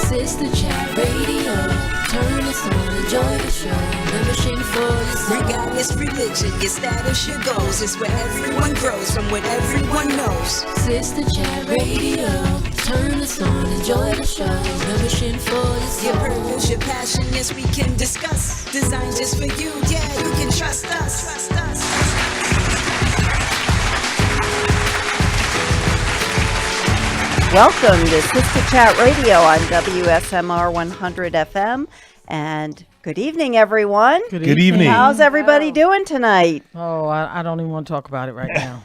Sistah Chat Radio. Turn us on, enjoy the show. Never shameful yourself. Regardless religion, your status, your goals is where everyone grows from what everyone knows. Sistah Chat Radio. Turn us on, enjoy the show. Never shameful yourself. Your purpose, your passion, yes, we can discuss. Designed just for you, yeah, you can trust us. Trust us. Welcome to Sistah Chat Radio on WSMR 100 FM. And good evening, everyone. Good evening. How's everybody doing tonight? Oh, I don't even want to talk about it right now.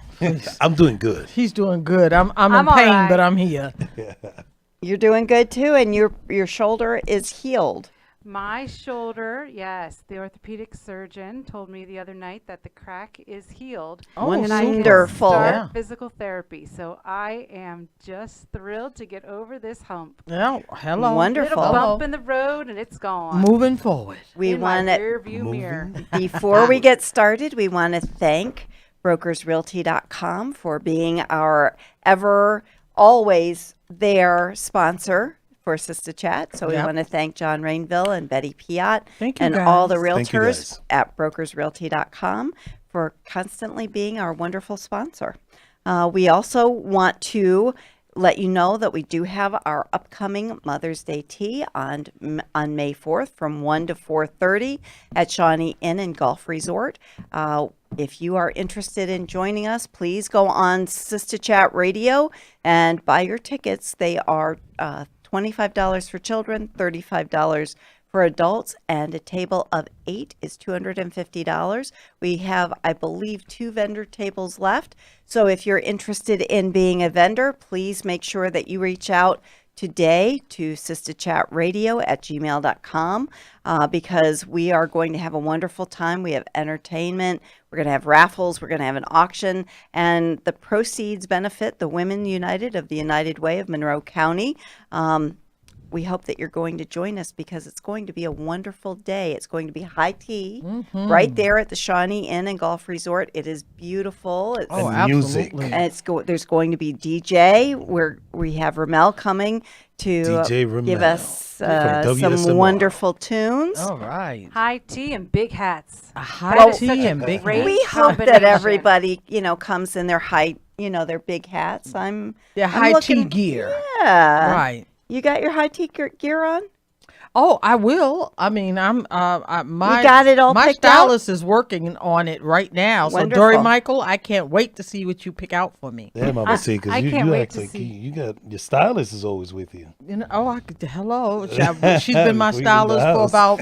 I'm doing good. He's doing good. I'm in all pain, right. but I'm here. You're doing good too, and your shoulder is healed. My shoulder, yes. The orthopedic surgeon told me the other night that the crack is healed. Oh, and I can wonderful. start Yeah. physical therapy. So I am just thrilled to get over this hump. Yeah, hello. Wonderful. Little bump in the road and it's gone. Moving forward. We in my want to, rear view mirror. before we get started, we want to thank brokersrealty.com for being our always there sponsor for Sistah Chat. So we Yep. want to thank John Rainville and Betty Piat Thank you, and all the guys. Thank you, realtors guys. at brokersrealty.com for constantly being our wonderful sponsor. We also want to let you know that we do have our upcoming Mother's Day tea on May 4th from 1 to 4:30 at Shawnee Inn and Golf Resort. If you are interested in joining us, please go on Sistah Chat Radio and buy your tickets. They are $25 for children, $35 for adults, and a table of 8 is $250. We have, I believe, 2 vendor tables left. So if you're interested in being a vendor, please make sure that you reach out today to sistahchatradio@gmail.com because we are going to have a wonderful time. We have entertainment. We're going to have raffles. We're going to have an auction. And the proceeds benefit the Women United of the United Way of Monroe County. We hope that you're going to join us because it's going to be a wonderful day. It's going to be high tea right there at the Shawnee Inn and Golf Resort. It is beautiful. It's, Oh, And music. absolutely. and there's going to be DJ. We have Ramel coming to DJ Ramel give us from some WSMR. wonderful tunes. All right. High tea and big hats. A That high is tea such a and big great We hope that combination. everybody, comes in their their big hats. Their I'm high tea looking- gear. Yeah. Right. You got your high tea gear on? Oh, I will. I mean, my got it all my picked out? stylist is working on it right now. So, Wonderful. Dory Michael, I can't wait to see what you pick out for me. Yeah, Mama C, because I can't you wait act to like see. you got your stylist is always with you. You know, oh, I could. Hello, she's been my Before you leave the stylist for house. about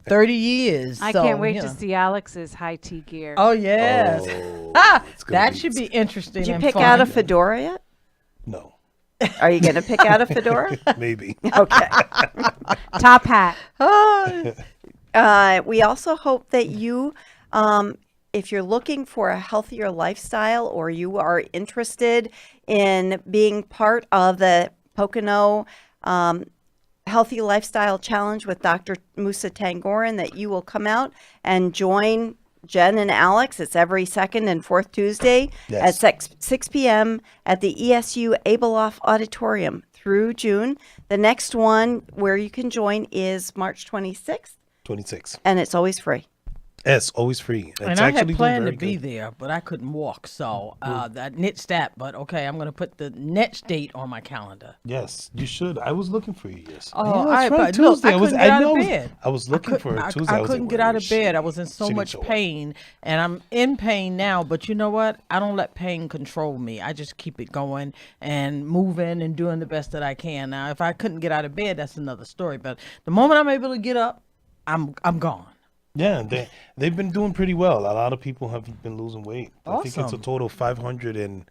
30 years. I so, can't wait you to know. see Alex's high tea gear. Oh yes, Oh, it's gonna that be- should be interesting. Did you and pick fun. out a fedora yet? No, Are you going to pick out a fedora? maybe. Okay. Top hat. We also hope that you, if you're looking for a healthier lifestyle or you are interested in being part of the Pocono Healthy Lifestyle Challenge with Dr. Musa Tangoran, that you will come out and join Jen and Alex. It's every second and fourth Tuesday Yes. at 6 p.m. at the ESU Abeloff Auditorium through June. The next one where you can join is March 26th. 26. And it's always free. Yes, always free. It's And I had actually doing planned to very be good. there, but I couldn't walk, so that nits that. But okay, I'm gonna put the next date on my calendar. Yes, you should. I was looking for you. Yes. Oh, Yeah, all that's right, right, but look, Tuesday. I couldn't get out of bed. I was looking for it Tuesday. I was couldn't like, get where out is of bed. she? I was in so She didn't much show up. pain, and I'm in pain now. But you know what? I don't let pain control me. I just keep it going and moving and doing the best that I can. Now, if I couldn't get out of bed, that's another story. But the moment I'm able to get up, I'm gone. Yeah, they've been doing pretty well. A lot of people have been losing weight. I think it's a Awesome. total of 500 and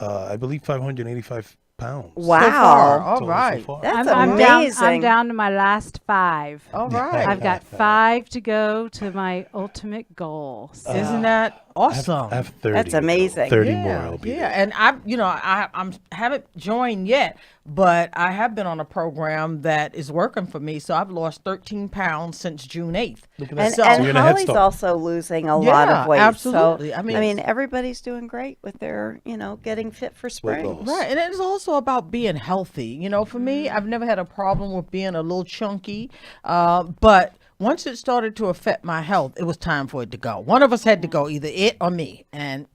I believe 585 pounds. Wow. So far, all So right. far. That's I'm amazing. down to my last 5. All right. I've got 5 to go to my ultimate goal. So Isn't that awesome? I have 30. That's to go. amazing. 30 more. I'll be yeah, there. and I haven't joined yet, but I have been on a program that is working for me. So I've lost 13 pounds since June 8th. Look at And, that. So- and you're in a head Holly's start. also losing a lot Yeah, of weight. absolutely. So, I I mean- mean, everybody's doing great with their, getting fit for spring. loss. Right, and it's also about being healthy. For me, I've never had a problem with being a little chunky, but once it started to affect my health, it was time for it to go. One of us had to go, either it or me, and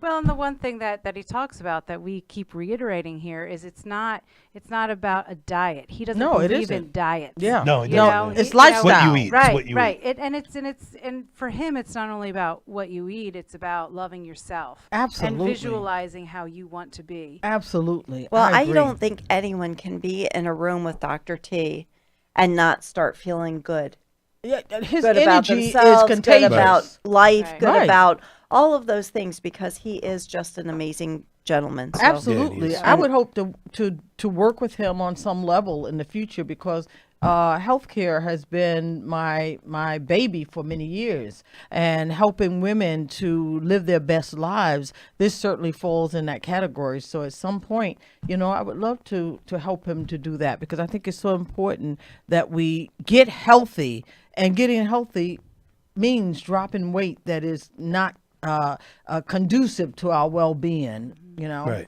well, and the one thing that he talks about that we keep reiterating here is it's not about a diet. He doesn't No, it believe in isn't. diets. Yeah. No, it You doesn't. know, It's he- you know, lifestyle. What you eat. It's Right, what you right. eat. And for him, it's not only about what you eat; it's about loving yourself Absolutely. and visualizing how you want to be. absolutely. Well, I agree. don't think anyone can be in a room with Dr. T and not start feeling good. Yeah, his Good about energy is themselves, contagious. good about life, Right. good Right. about all of those things, because he is just an amazing gentleman. So. Absolutely. Yeah, he is. I would hope to work with him on some level in the future, because healthcare has been my baby for many years, and helping women to live their best lives. This certainly falls in that category. So at some point, I would love to help him to do that, because I think it's so important that we get healthy, and getting healthy means dropping weight that is not conducive to our well-being. Right.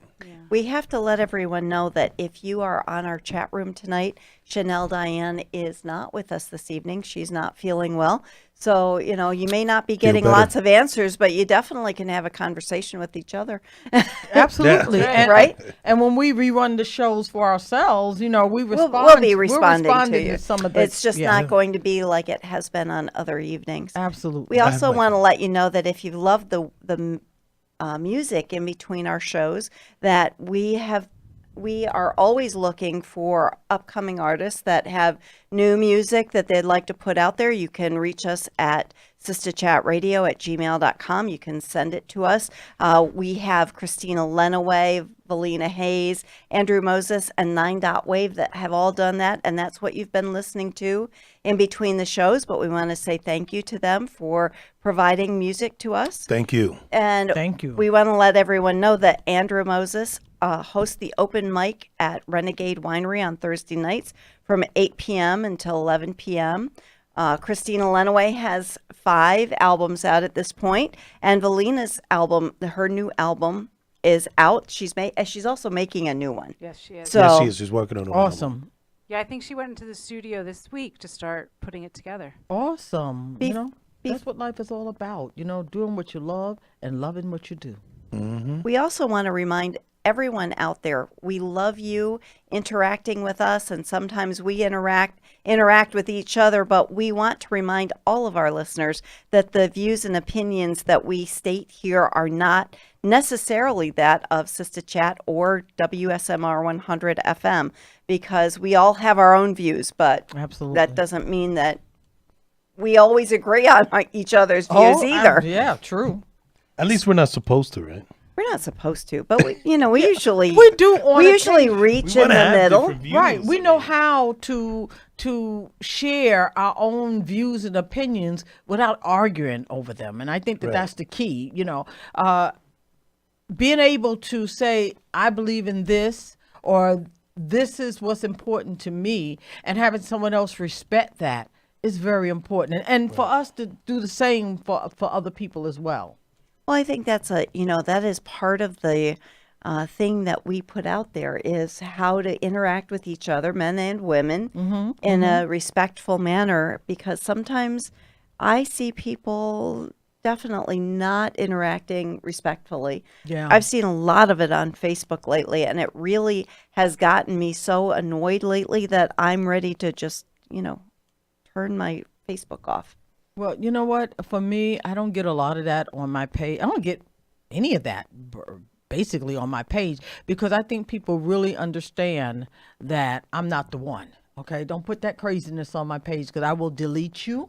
We have to let everyone know that if you are on our chat room tonight, Chanel Diane is not with us this evening. She's not feeling well. So, you may not be getting better. lots of answers, but you definitely can have a conversation with each other. Absolutely. Yeah. And, Right? And when we rerun the shows for ourselves, we respond. We'll be we're responding to you. some of the, It's just yeah. not going to be like it has been on other evenings. Absolutely. We also my want to let you know that if you love the music in between our shows, that we are always looking for upcoming artists that have new music that they'd like to put out there. You can reach us at sistahchatradio@gmail.com. You can send it to us. We have Christina Lenaway, Valina Hayes, Andrew Moses, and 9 Dot Wave that have all done that, and that's what you've been listening to in between the shows. But we want to say thank you to them for providing music to us. Thank you. And Thank you. we want to let everyone know that Andrew Moses hosts the open mic at Renegade Winery on Thursday nights from 8 p.m. until 11 p.m. Christina Lenaway has 5 albums out at this point, and Valina's album, her new album, is out. She's also making a new one. Yes, she is. So Yes, she is. She's working on it. Awesome. Yeah, I think she went into the studio this week to start putting it together. Awesome. Bef- That's what life is all about. Doing what you love and loving what you do. we also want to remind everyone out there, we love you interacting with us, and sometimes we interact with each other, but we want to remind all of our listeners that the views and opinions that we state here are not necessarily that of Sistah Chat or WSMR 100 FM, because we all have our own views, but Absolutely. that doesn't mean that we always agree on each other's views either. Yeah, true. At least we're not supposed to, right? We're not supposed to, but we usually We do on we occasion. usually reach We in wanna the have middle. different views. Right. We know how to share our own views and opinions without arguing over them. And I think that Right. that's the key, being able to say, I believe in this, or this is what's important to me, and having someone else respect that is very important. And for us to do the same for other people as well. Well, I think that's that is part of the thing that we put out there, is how to interact with each other, men and women, in a respectful manner, because sometimes I see people definitely not interacting respectfully. Yeah. I've seen a lot of it on Facebook lately, and it really has gotten me so annoyed lately that I'm ready to just, turn my Facebook off. Well, you know what? For me, I don't get a lot of that on my page. I don't get any of that basically on my page, because I think people really understand that I'm not the one. Okay? Don't put that craziness on my page, because I will delete you.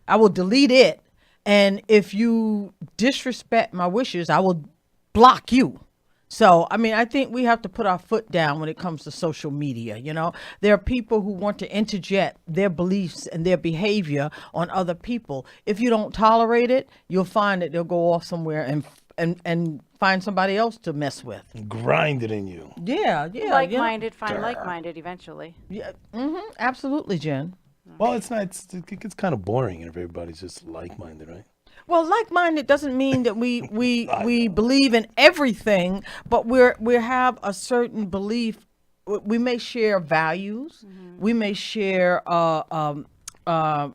I will delete it. And if you disrespect my wishes, I will block you. So, I mean, I think we have to put our foot down when it comes to social media. There are people who want to interject their beliefs and their behavior on other people. If you don't tolerate it, you'll find that they'll go off somewhere and find somebody else to mess with. Grind it in you. Yeah. Like-minded find like-minded eventually. Yeah. Absolutely, Jen. Well, it's not. It gets kind of boring if everybody's just like-minded, right? Well, like-minded doesn't mean that we believe in everything, but we have a certain belief. We may share values. We may share a lot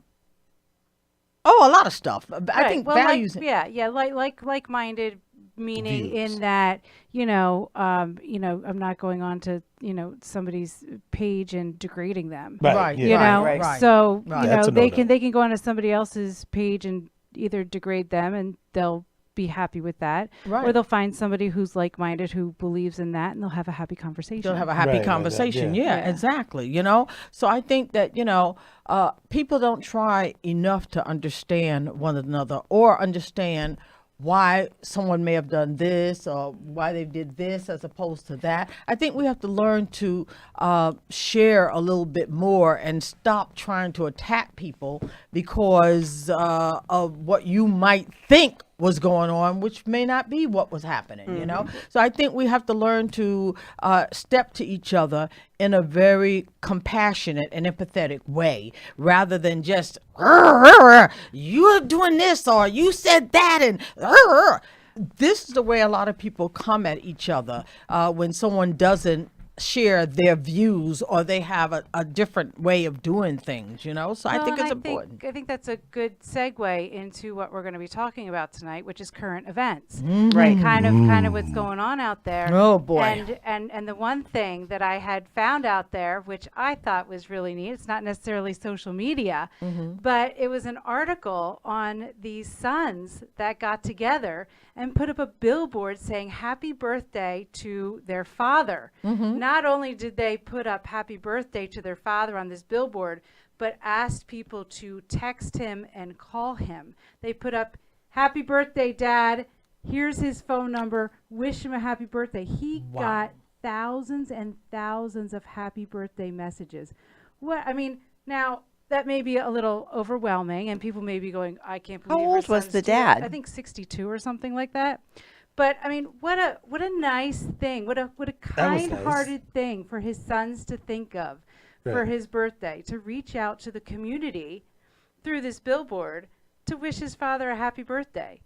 of stuff. I think values. Like-minded, meaning Views. in that I'm not going on to somebody's page and degrading them. Right. You Yeah. know, right. So Right. That's a they no-no. can go onto somebody else's page and either degrade them, and they'll be happy with that, Right. or they'll find somebody who's like-minded who believes in that, and they'll have a happy conversation. They'll have a happy Right, right, conversation. yeah. Yeah, exactly. So I think that people don't try enough to understand one another, or understand why someone may have done this, or why they did this as opposed to that. I think we have to learn to share a little bit more and stop trying to attack people because of what you might think was going on, which may not be what was happening, So I think we have to learn to step to each other in a very compassionate and empathetic way, rather than just, you're doing this, or you said that, and this is the way a lot of people come at each other when someone doesn't share their views, or they have a different way of doing things, So I think it's important. I think that's a good segue into what we're going to be talking about tonight, which is current events. Right. Kind of what's going on out there. Oh, boy. And the one thing that I had found out there, which I thought was really neat, it's not necessarily social media, but it was an article on these sons that got together and put up a billboard saying happy birthday to their father. Not only did they put up happy birthday to their father on this billboard, but asked people to text him and call him. They put up, happy birthday, Dad. Here's his phone number. Wish him a happy birthday. He got thousands and thousands of happy birthday messages. Now that may be a little overwhelming, and people may be going, I can't believe How your old was son's the doing-" dad? I think 62 or something like that. But what a nice thing. What a kind-hearted thing for his sons to think of for Right. his birthday, to reach out to the community through this billboard to wish his father a happy birthday.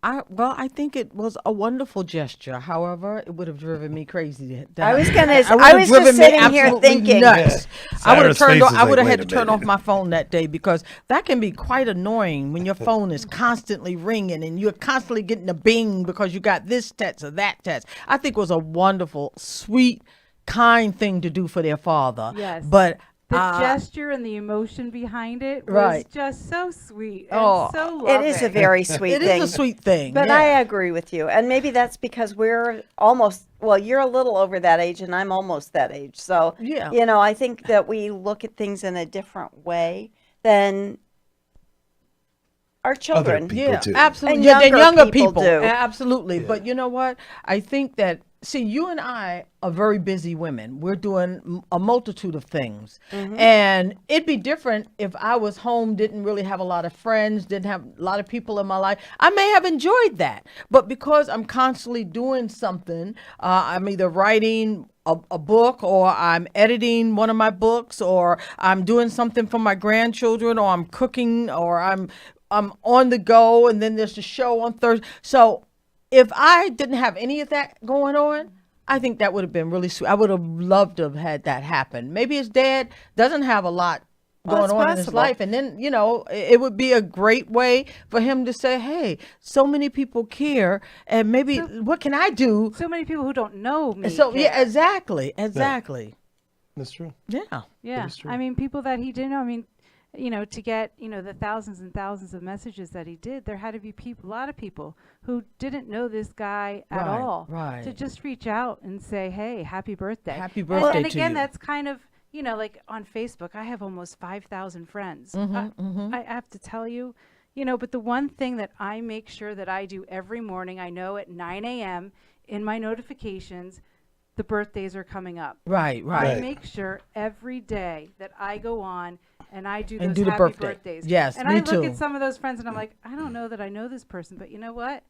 I think it was a wonderful gesture. However, it would have driven me crazy. I was It gonna. would I have was driven just me sitting here absolutely thinking. nuts. I would have Sarah's turned. face is I would have like, had "Wait to a turn minute." off my phone that day because that can be quite annoying when your phone is constantly ringing and you're constantly getting a bing because you got this text or that text. I think it was a wonderful, sweet, kind thing to do for their father. Yes. But The gesture and the emotion behind it was Right. just so sweet and Oh, so It loving. is a very sweet it thing. is a sweet thing. But yeah. I agree with you. And maybe that's because we're almost, well, you're a little over that age and I'm almost that age. So, Yeah. I think that we look at things in a different way than our children. people Yeah, too. absolutely. And Yeah, than younger younger people people. do. Absolutely. But you know what? I think that, see, you and I are very busy women. We're doing a multitude of things. And it'd be different if I was home, didn't really have a lot of friends, didn't have a lot of people in my life. I may have enjoyed that. But because I'm constantly doing something, I'm either writing a book, or I'm editing one of my books, or I'm doing something for my grandchildren, or I'm cooking, or I'm on the go, and then there's the show on Thursday. So if I didn't have any of that going on, I think that would have been really sweet. I would have loved to have had that happen. Maybe his dad doesn't have a lot Well, going it's on in his possible. life, and then it would be a great way for him to say, "Hey, so many people care, and maybe what can I do?" So many people who don't know me. So yeah, care. exactly. That's true. Yeah. Yeah. is true. I mean, people that he didn't know. I mean, to get, the thousands and thousands of messages that he did, there had to be a lot of people who didn't know this guy at Right, all. right. To just reach out and say, hey, happy birthday. Happy And- birthday and to again, you. that's kind of, like on Facebook, I have almost 5,000 friends. I have to tell you, but the one thing that I make sure that I do every morning, I know at 9 a.m. in my notifications, the birthdays are coming up. Right. I Right. make sure every day that I go on and I do And those do the happy birthday. birthdays. Yes, and me I look too. at some of those friends and I'm like, I don't know that I know this person, but you know what?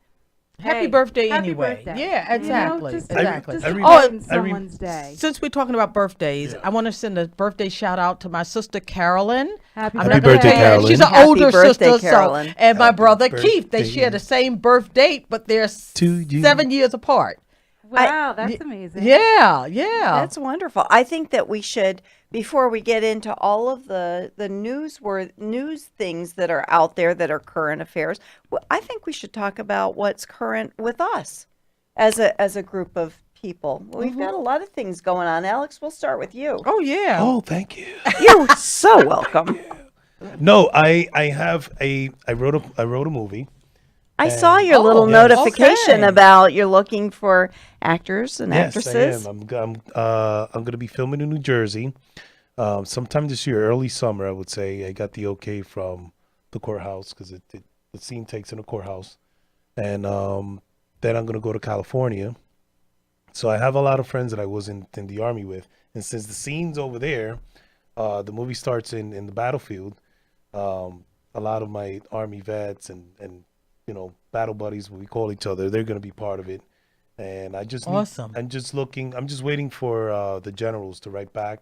Happy Hey, birthday happy anyway. birthday. Yeah, exactly. Just, Exactly. Just I re- brighten I re- someone's day. Since we're talking about birthdays, I want to send a birthday shout out to my sister Carolyn. Happy Happy birthday, Yeah, Carolyn. she's an Happy older birthday, sister, Carolyn. and my Happy brother Keith. They birthday. share the same birth date, but they're To you. 7 years apart. Wow, that's amazing. Yeah. That's wonderful. I think that we should, before we get into all of the news things that are out there that are current affairs, I think we should talk about what's current with us as a group of people. We've got a lot of things going on. Alex, we'll start with you. Oh yeah. Oh, thank you. You're so welcome. No, I wrote a movie. I saw your little yes. notification Okay. about you're looking for actors and Yes, actresses. I am. I'm going to be filming in New Jersey, sometime this year, early summer. I would say I got the okay from the courthouse because the scene takes in a courthouse, and then I'm going to go to California. So I have a lot of friends that I was in the army with, and since the scene's over there, the movie starts in the battlefield. A lot of my army vets and battle buddies, what we call each other, they're going to be part of it. And Awesome. I'm just waiting for the generals to write back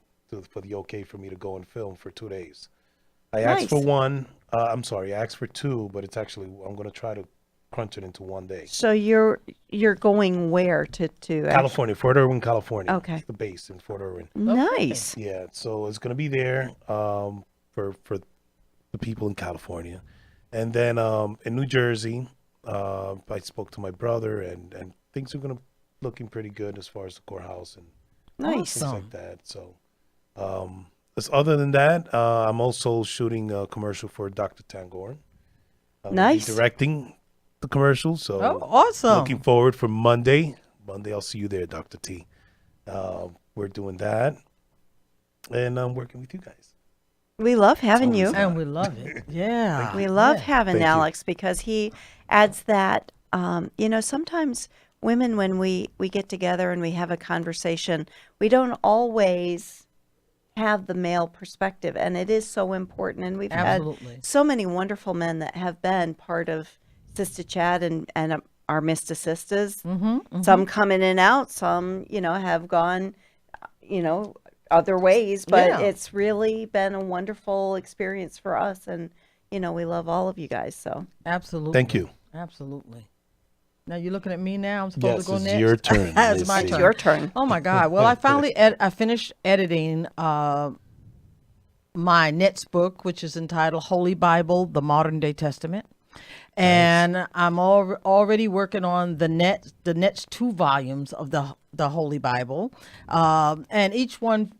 for the okay for me to go and film for 2 days. I asked for Nice. one. I'm sorry, I asked for two, but it's actually, I'm going to try to crunch it into 1 day. So you're going where to California, Fort Irwin, California. Okay. It's the base in Fort Irwin. Nice. Yeah, so it's gonna be there for the people in California, and then in New Jersey, I spoke to my brother, and things are looking pretty good as far as the courthouse and Nice. things like that. So, other than that, I'm also shooting a commercial for Dr. Tangorn. I'm gonna be Nice. directing the commercial, so Oh, awesome. looking forward for Monday. I'll see you there, Dr. T. We're doing that, and I'm working with you guys. We love having you. always And we love it. Yeah. We love Yeah. having Thank you. Alex because he adds that. Sometimes women, when we get together and we have a conversation, we don't always have the male perspective, and it is so important. And we've Absolutely. had so many wonderful men that have been part of Sistah Chat and our Mr. Sisters. Some come in and out. Some, have gone, other ways. But Yeah. it's really been a wonderful experience for us, and we love all of you guys. So Absolutely. Thank you. Absolutely. Now you're looking at me now. I'm supposed Yes, to go it's next. your turn. It's my Missy. turn. Your turn. Oh my God. Well, I finally I finished editing my next book, which is entitled Holy Bible: The Modern Day Testament. And I'm already working on the next 2 volumes of the Holy Bible, and each one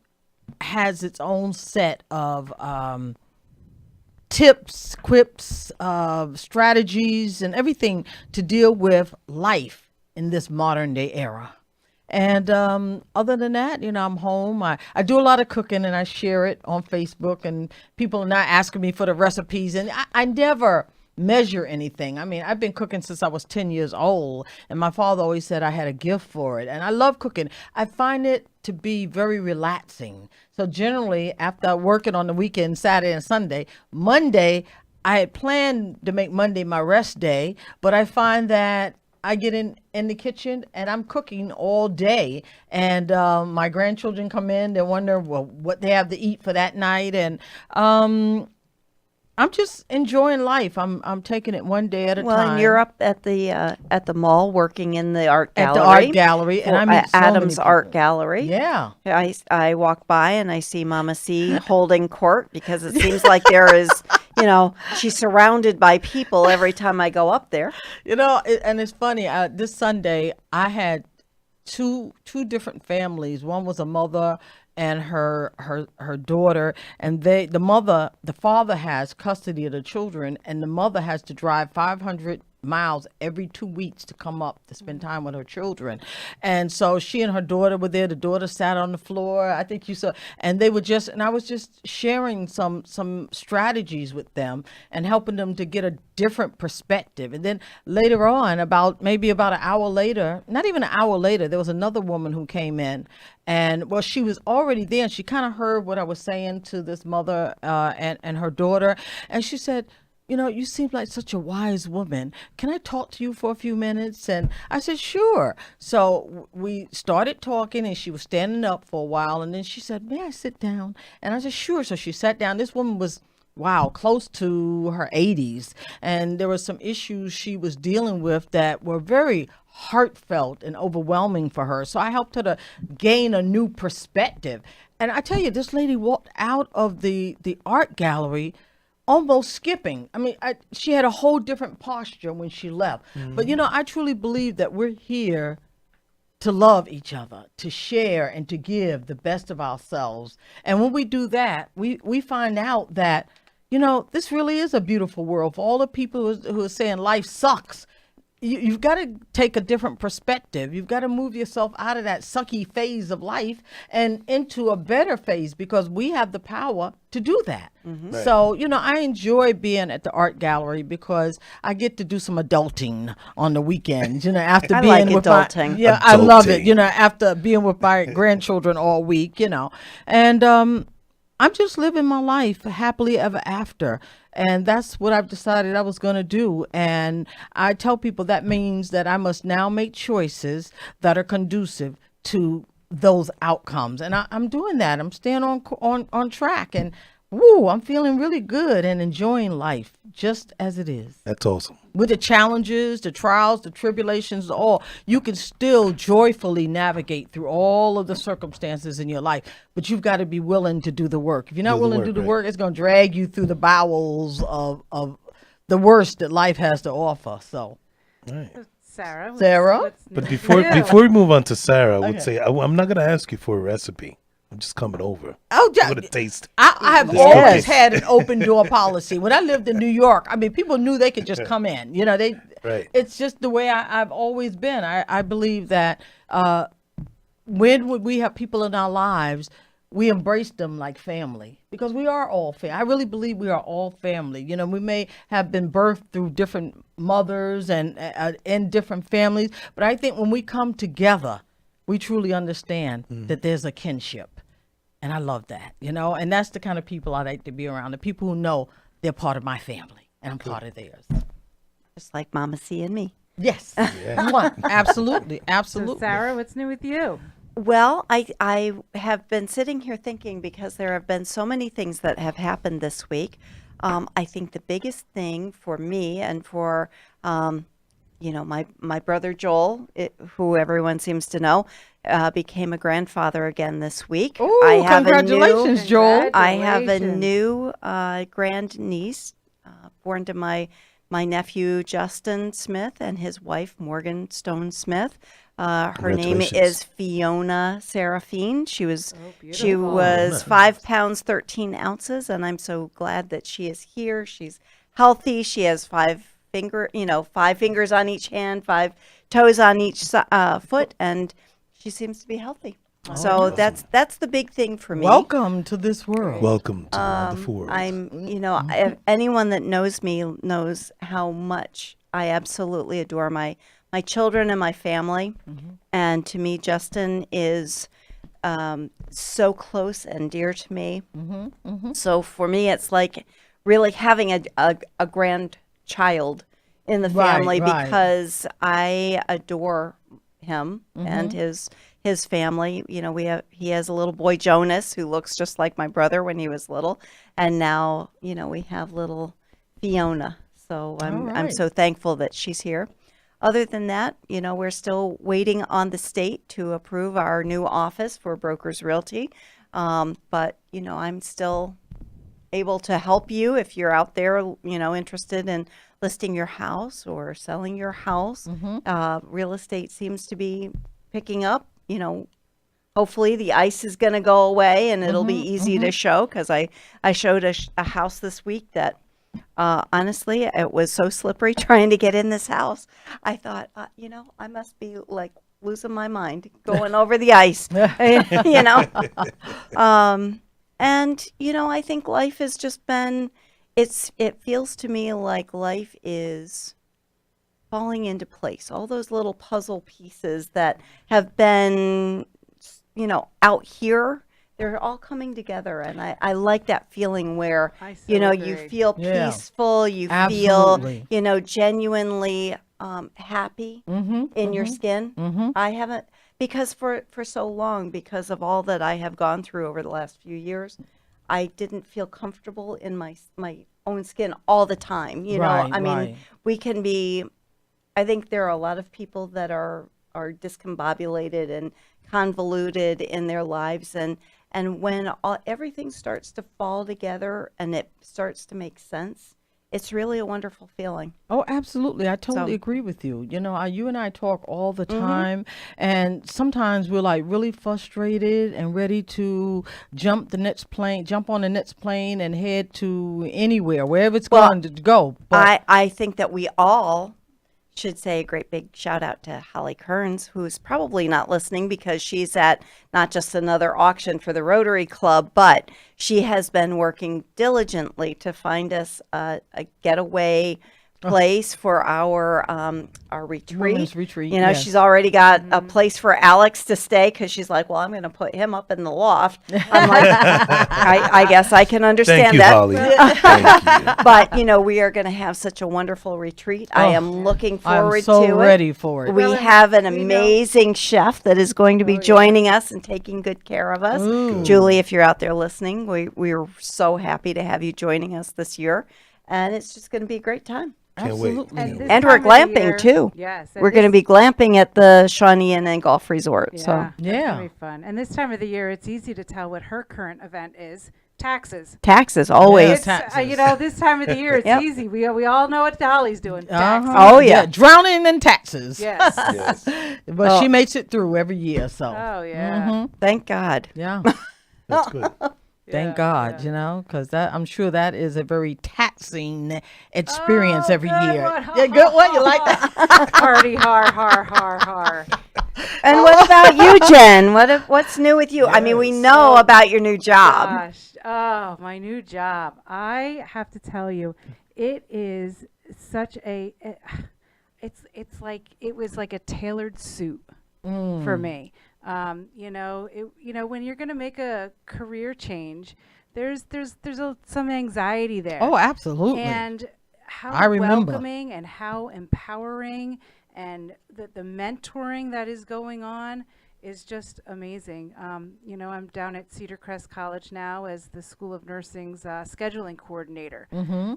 has its own set of tips, quips, strategies, and everything to deal with life in this modern day era. And other than that, I'm home. I do a lot of cooking and I share it on Facebook, and people are not asking me for the recipes, and I never measure anything. I mean, I've been cooking since I was 10 years old, and my father always said I had a gift for it, and I love cooking. I find it to be very relaxing. So generally, after working on the weekend, Saturday and Sunday, Monday, I had planned to make Monday my rest day, but I find that I get in the kitchen and I'm cooking all day, and my grandchildren come in. They wonder, well, what they have to eat for that night, and I'm just enjoying life. I'm taking it one day at a time. Well, and you're up at the mall working in the art gallery. At the art gallery, and I meet so many Adams Art people. Gallery. Yeah. I walk by and I see Mama C holding court, because it seems like there is, she's surrounded by people every time I go up there. And it's funny. This Sunday, I had two different families. One was a mother and her daughter, and the father has custody of the children, and the mother has to drive 500 miles every 2 weeks to come up to spend time with her children. And so she and her daughter were there. The daughter sat on the floor, I think you saw, and I was just sharing some strategies with them and helping them to get a different perspective. And then later on, maybe about an hour later, not even an hour later, there was another woman who came in, and well, she was already there, and she kind of heard what I was saying to this mother and her daughter, and she said, you seem like such a wise woman. Can I talk to you for a few minutes? And I said, sure. So we started talking, and she was standing up for a while. And then she said, may I sit down? And I said, sure. So she sat down. This woman was, close to her 80s. And there were some issues she was dealing with that were very heartfelt and overwhelming for her. So I helped her to gain a new perspective. And I tell you, this lady walked out of the art gallery almost skipping. I mean, she had a whole different posture when she left. Mm-hmm. But, I truly believe that we're here to love each other, to share and to give the best of ourselves. And when we do that, we find out that, this really is a beautiful world. For all the people who are saying life sucks, you've got to take a different perspective. You've got to move yourself out of that sucky phase of life and into a better phase, because we have the power to do that. Mm-hmm. Right. So, I enjoy being at the art gallery because I get to do some adulting on the weekends, after being like with adulting. I love it, after being with my grandchildren all week, and I'm just living my life happily ever after. And that's what I've decided I was going to do. And I tell people that means that I must now make choices that are conducive to those outcomes. And I'm doing that. I'm staying on track. And I'm feeling really good and enjoying life just as it is. That's awesome. With the challenges, the trials, the tribulations, you can still joyfully navigate through all of the circumstances in your life, but you've got to be willing to do the work. If you're not willing to do the work, it's going to drag you through the bowels of the worst that life has to offer. So, right. Sarah. But before we move on to Sarah, I would say I'm not going to ask you for a recipe. I'm just coming over. Oh, yeah. With a taste. I have always had an open door policy. When I lived in New York, people knew they could just come in. Right. It's just the way I've always been. I believe that when we have people in our lives, we embrace them like family, because we are all family. I really believe we are all family. We may have been birthed through different mothers and in different families, but I think when we come together, we truly understand that there's a kinship. And I love that, and that's the kind of people I like to be around, the people who know they're part of my family and I'm part of theirs. Just like Mama C and me. Yes. Yeah. Absolutely. So Sarah, what's new with you? Well, I have been sitting here thinking, because there have been so many things that have happened this week. I think the biggest thing for me and for my brother Joel, who everyone seems to know, became a grandfather again this week. Oh, congratulations, Joel. I have a new grand niece born to my nephew Justin Smith and his wife Morgan Stone Smith. Her name is Fiona Seraphine. She was nice. 5 pounds 13 ounces, and I'm so glad that she is here. She's healthy. She has 5 fingers on each hand, 5 toes on each foot, and she seems to be healthy. So that's the big thing for me. Welcome to this world. Welcome to all the four. Anyone that knows me knows how much I absolutely adore my children and my family. And to me, Justin is so close and dear to me. So for me, it's like really having a grandchild in the family because I adore him and his family. He has a little boy, Jonas, who looks just like my brother when he was little, and now we have little Fiona. So I'm so thankful that she's here. Other than that, we're still waiting on the state to approve our new office for Brokers Realty, but I'm still able to help you if you're out there, interested in listing your house or selling your house. Real estate seems to be picking up. Hopefully the ice is going to go away and it'll be easy to show, because I showed a house this week that honestly, it was so slippery trying to get in this house. I thought, I must be like losing my mind going over the ice, and I think life has just been, it feels to me like life is falling into place. All those little puzzle pieces that have been, out here, they're all coming together. And I like that feeling where, you agree. feel peaceful, you Absolutely. feel, genuinely happy in your skin. I haven't, because for so long, because of all that I have gone through over the last few years, I didn't feel comfortable in my own skin all the time. I mean, we can be, I think there are a lot of people that are discombobulated and convoluted in their lives, and when everything starts to fall together and it starts to make sense, it's really a wonderful feeling. Oh, absolutely. I totally agree with you. You and I talk all the time, and sometimes we're like really frustrated and ready to jump on the next plane and head to anywhere, wherever it's going to go. But I think that we all should say a great big shout out to Holly Kearns, who's probably not listening because she's at not just another auction for the Rotary Club, but she has been working diligently to find us a getaway place for our retreat. Women's retreat, yes. She's already got a place for Alex to stay, because she's like, well, I'm going to put him up in the loft. I'm like, I guess I can understand that. Holly. Thank you. But we are going to have such a wonderful retreat. I am looking forward I'm so to ready for it. We have an amazing chef that is going to be joining us and taking good care of us. Julie, if you're out there listening, we're so happy to have you joining us this year, and it's just going to be a great time. Can't wait. Absolutely. And we're glamping too. Yes. We're going to be glamping at the Shawnee Inn and Golf Resort. So That's gonna be fun. And this time of the year, it's easy to tell what her current event is. Taxes. taxes always. Yes. It's, Taxes. this time of the year, it's Yep. easy. We all know what Holly's doing. Taxes. Oh yeah. Drowning in taxes. Yes. Yes. But she makes it through every year, so. Oh yeah. Thank God. Yeah. That's good. Thank God, because I'm sure that is a very taxing experience every good year. one. Yeah, good one. You like that? Party har. And what about you, Jen? What's new with you? I mean, we know about your new job. Gosh. Oh, my new job. I have to tell you, it is such it's like it was like a tailored suit for me. When you're going to make a career change, there's some anxiety there. Oh, absolutely. And how I remember. welcoming and how empowering, and the mentoring that is going on is just amazing. I'm down at Cedar Crest College now as the School of Nursing's scheduling coordinator.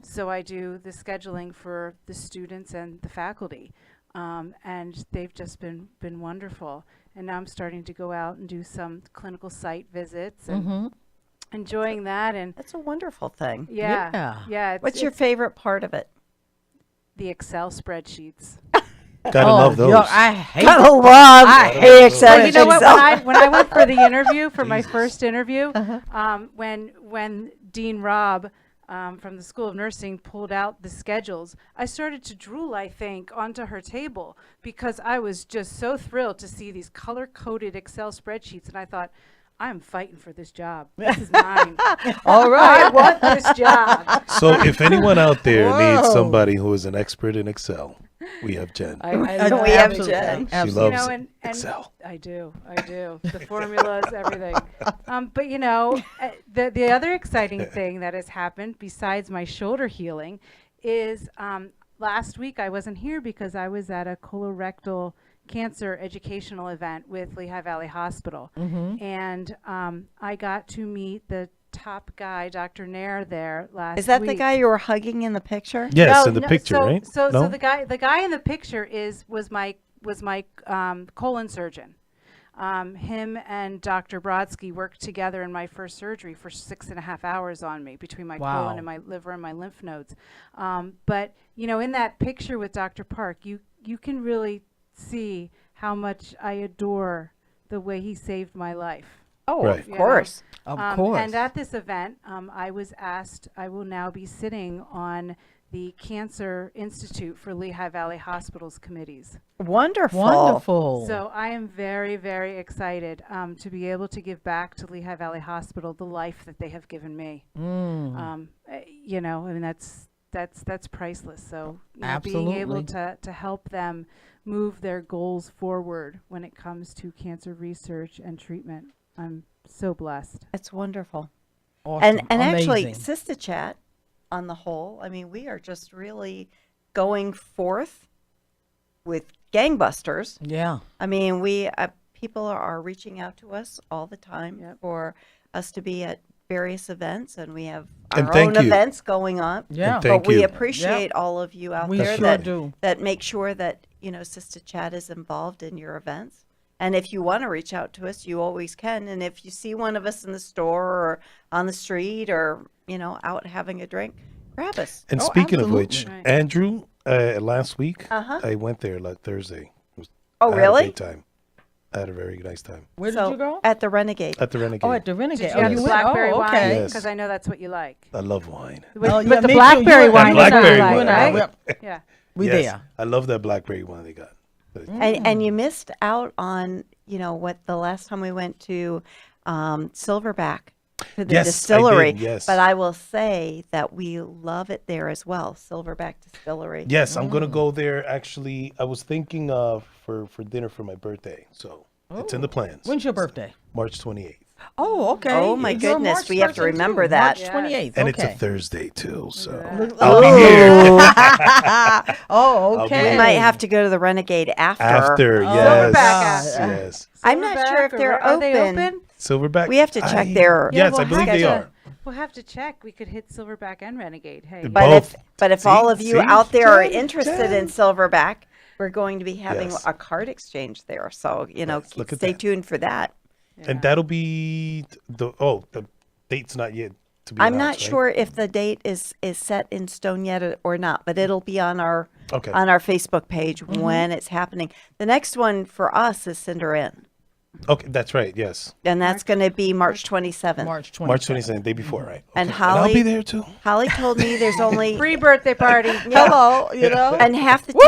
So I do the scheduling for the students and the faculty. and they've just been wonderful. And now I'm starting to go out and do some clinical site visits and enjoying that. And That's a wonderful thing. yeah. What's your favorite part of it? the Excel spreadsheets? Gotta love those. Yo, I hate Gotta love I hate Excel. Well, you know what? Excel. When I went for the interview, for my Jesus. first interview, when Dean Robb from the School of Nursing pulled out the schedules, I started to drool, I think, onto her table because I was just so thrilled to see these color-coded Excel spreadsheets, and I thought, I'm fighting for this job. This is mine. All right. I want this job. So if anyone out there needs Whoa. somebody who is an expert in Excel, we have Jen. I We have Absolutely. Jen. She Absolutely. loves and Excel. I do. The formulas, everything. But the other exciting thing that has happened besides my shoulder healing is last week I wasn't here because I was at a colorectal cancer educational event with Lehigh Valley Hospital, and I got to meet the top guy, Dr. Nair, there last week. Is that the guy you were hugging in the picture? Yes, in the picture, so, right? So No? the guy in the picture was my colon surgeon. Him and Dr. Brodsky worked together in my first surgery for 6.5 hours on me between my Wow. colon and my liver and my lymph nodes. But in that picture with Dr. Park, you can really see how much I adore the way he saved my life. Oh, Right. of course. Of course. And at this event, I was asked, I will now be sitting on the Cancer Institute for Lehigh Valley Hospitals committees. Wonderful. Wonderful. So I am very, very excited to be able to give back to Lehigh Valley Hospital the life that they have given me. That's priceless. So being able Absolutely. to help them move their goals forward when it comes to cancer research and treatment, I'm so blessed. It's wonderful. Awesome. And actually, Amazing. Sistah Chat, on the whole, I mean, we are just really going forth with gangbusters. Yeah. I mean, people are reaching out to us all the time Yep. for us to be at various events, and we have And our thank own you. events going on. Yeah. And thank But we you. appreciate all of you out We there sure that do. that make sure that Sistah Chat is involved in your events. And if you want to reach out to us, you always can. And if you see one of us in the store or on the street or out having a drink, grab us. And Oh, speaking of which, absolutely. Right. Andrew, last week Uh-huh. I went there like Thursday. Oh, I had a really? great time. I had a very nice time Where So, did you go? At the Renegade. at the Renegade. Oh, at the Renegade. Did you Oh, have you the went? blackberry Oh, wine? okay. Yes. Because I know that's what you like. I love wine. But, Oh, yeah, but the me too. blackberry You- wine is what blackberry you like, wine, You and I, right? we- Yeah. we Yes, there. I love that blackberry one they got. And you missed out on, what the last time we went to Silverback to the Yes, I did, distillery. yes. But I will say that we love it there as well, Silverback Distillery. Yes, I'm gonna go there. Actually, I was thinking for dinner for my birthday, so it's in the plans. When's your birthday? March 28th, Oh, okay. Oh, my You're goodness, March we have to 13th, remember too. that. March 28th. and okay. it's a Thursday too, so that. I'll be here Oh, I'll be okay. We might have to go to the Renegade after. after. Yes, Silverback after. yes. I'm not sure if Silverback, they're are they open. open? Silverback. We have to check their- Yes, we'll I believe have they to- are. We'll have to check. We could hit Silverback and Renegade. Hey. But Both. if See? all of you See? out there are Jen, interested in Jen. Silverback, we're going to be having Yes. a card exchange there. So, Yes, look at stay that. tuned for that. And that'll be the date's not yet to be I'm not announced, right? sure if the date is set in stone yet or not, but it'll be on our Okay. Facebook page when it's happening. The next one for us is Cinder Inn, Okay, that's right. Yes, and that's going to be March 27th. March 27th. March 27th, day before, right? And Okay. I'll Holly- be there too. Holly told me there's only Free birthday party. Hello, and half the Woo!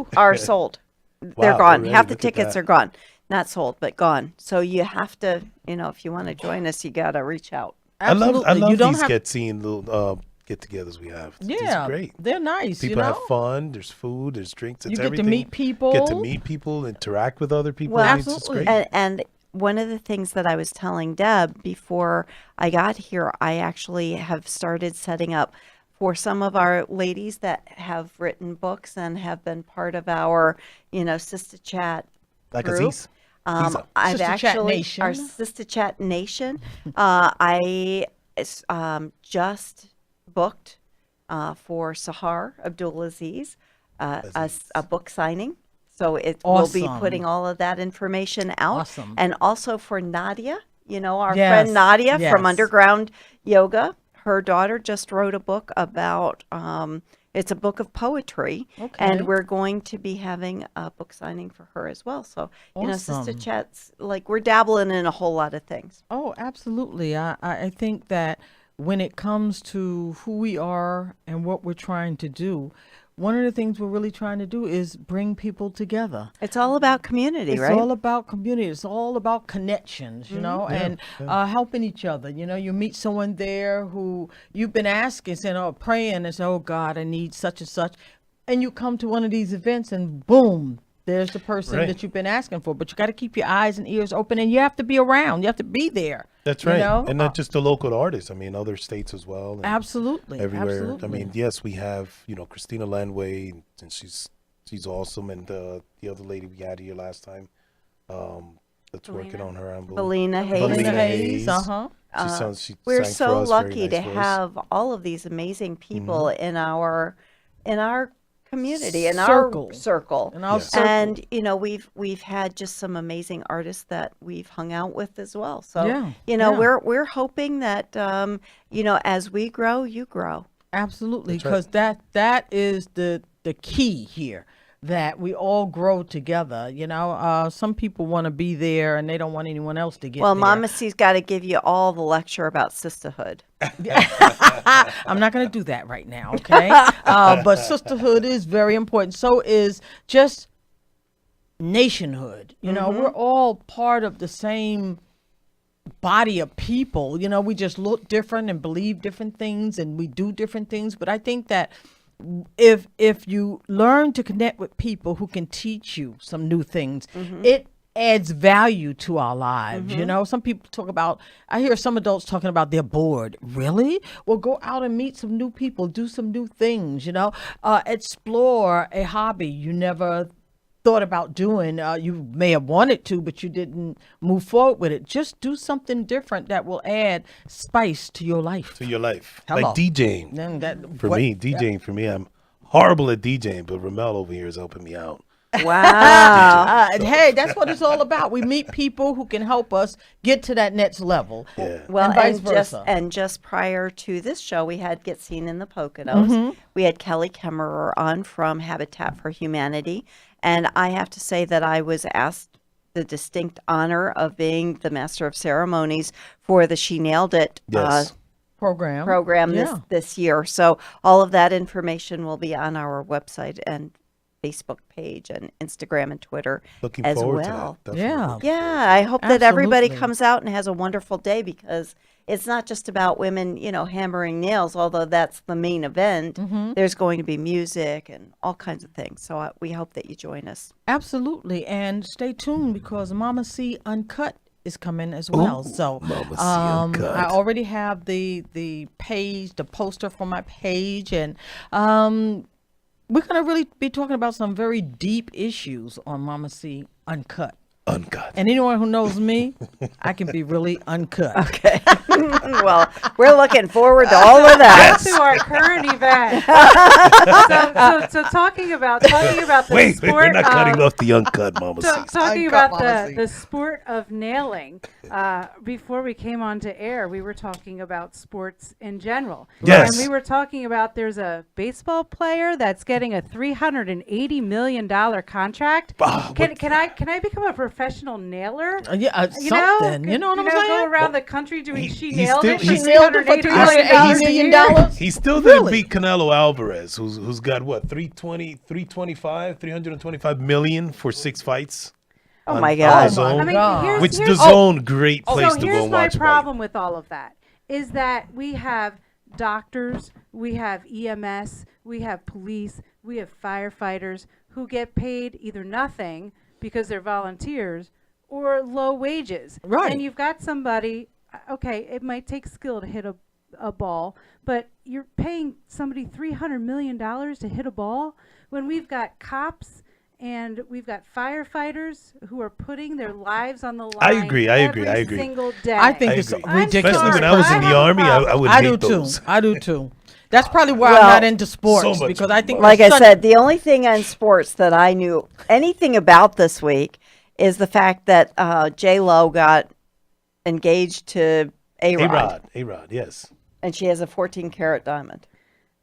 tickets are sold. They're Wow, gone. already, Half the look at tickets that. are gone. Not sold, but gone. So you have to, if you want to join us, you got to reach out. Absolutely. I love you don't these have. little get-togethers we have. It's Yeah, great. they're nice. People have fun. There's food. There's drinks. It's You get to everything. meet people. Get to meet people. Interact with other people. Well, I mean, it's just absolutely. great. And one of the things that I was telling Deb before I got here, I actually have started setting up for some of our ladies that have written books and have been part of our, Sistah Chat Like group. Aziz. Isa. I've Sister Chat actually Nation. our Sister Chat Nation. I just booked for Sahar Abdulaziz a book signing So we'll be Awesome. putting all of that information out. Awesome. And also for Nadia, our Yes, friend Nadia from yes. Underground Yoga, her daughter just wrote a book about, it's a book of poetry. Okay. And we're going to be having a book signing for her as well. So, Sister Awesome. Chat's like we're dabbling in a whole lot of things. Oh, absolutely. I think that when it comes to who we are and what we're trying to do, one of the things we're really trying to do is bring people together. It's all about community, It's right? all about community. It's all about connections, and helping each other. You meet someone there who you've been asking, saying, "Oh, praying," and say, "Oh God, I need such and such," and you come to one of these events, and boom, there's the person Right. that you've been asking for. But you got to keep your eyes and ears open, and you have to be around. You have to be there. That's you right. know? And not just the local artists. I mean, other states as well. And Absolutely, everywhere. absolutely. I mean, yes, we have, Christina Landway, and she's awesome. And the other lady we had here last time, that's working on her album. Belina Hayes. Selena Hayes. Uh-huh. She We're sang so for us, very lucky nice to voice. have all of these amazing people in our community, in Circle. our circle. In our Yeah. circle. And we've had just some amazing artists that we've hung out with as well. So Yeah, yeah. we're hoping that as we grow, you grow. Absolutely, That's right. because that is the key here, that we all grow together. Some people want to be there and they don't want anyone else to get Well, there. Mama C's got to give you all the lecture about sisterhood. I'm not going to do that right now, okay? But sisterhood is very important. So is just nationhood. We're all part of the same body of people. We just look different and believe different things and we do different things. But I think that if you learn to connect with people who can teach you some new things, it adds value to our lives. Some people talk about, I hear some adults talking about they're bored. Really? Well, go out and meet some new people, do some new things, explore a hobby you never thought about doing. You may have wanted to, but you didn't move forward with it. Just do something different that will add spice to your life. To your life. Hello. Like DJing. Then that, For what- me, DJing for me, I'm horrible at DJing, but Ramel over here is helping me out. Wow. And hey, that's what it's all about. We meet people who can help us get to that next level. Yeah. Well, and vice just versa. just prior to this show, we had Get Seen in the Poconos. We had Kelly Kemmerer on from Habitat for Humanity, and I have to say that I was asked the distinct honor of being the master of ceremonies for the She Nailed It Yes. program this year. So all of that information will be on our website and Facebook page and Instagram and Twitter Looking as forward well. to that. Definitely. Yeah, I hope that everybody Absolutely. comes out and has a wonderful day, because it's not just about women, hammering nails, although that's the main event. There's going to be music and all kinds of things. So we hope that you join us. Absolutely. And stay tuned, because Mama C Uncut is coming as well. So Mama C Uncut. I already have the page, the poster for my page, and we're going to really be talking about some very deep issues on Mama C Uncut. Uncut. And anyone who knows me, I can be really uncut. Okay. Well, we're looking forward to all of that. To our current event. so talking about the Wait, sport we're not cutting of, off the uncut, Mama ta- C. talking Uncut about Mama C. the sport of nailing. Before we came on to air, we were talking about sports in general. Yes. And we were talking about there's a baseball player that's getting a $380 million contract. Wow, Can I become a professional nailer? Something. You know what I'm Go saying? around the country doing She he's Nailed still- It. he's for nailed it for $380 $380 million. million. He still didn't beat Canelo Alvarez, who's got what, 325 million for 6 fights. Oh on- my on God. DAZN, I mean, God. here's, which here's, DAZN, great place so to go here's and my watch. problem with all of that is that we have doctors, we have EMS, we have police, we have firefighters who get paid either nothing because they're volunteers or low wages. Right. And you've got somebody, okay, it might take skill to hit a ball, but you're paying somebody $300 million to hit a ball when we've got cops and we've got firefighters who are putting their lives on the line. I agree. every single day. I think I it's agree. ridiculous. Especially when I was in the I have a Army, problem. I would I hate do those. too. I do too. That's probably why Well, I'm not into sports so much because I think Like I there's said, the only thing on sports that I knew anything about this week is the fact that J Lo got engaged to A-Rod, A-Rod, yes. and she has a 14-carat diamond.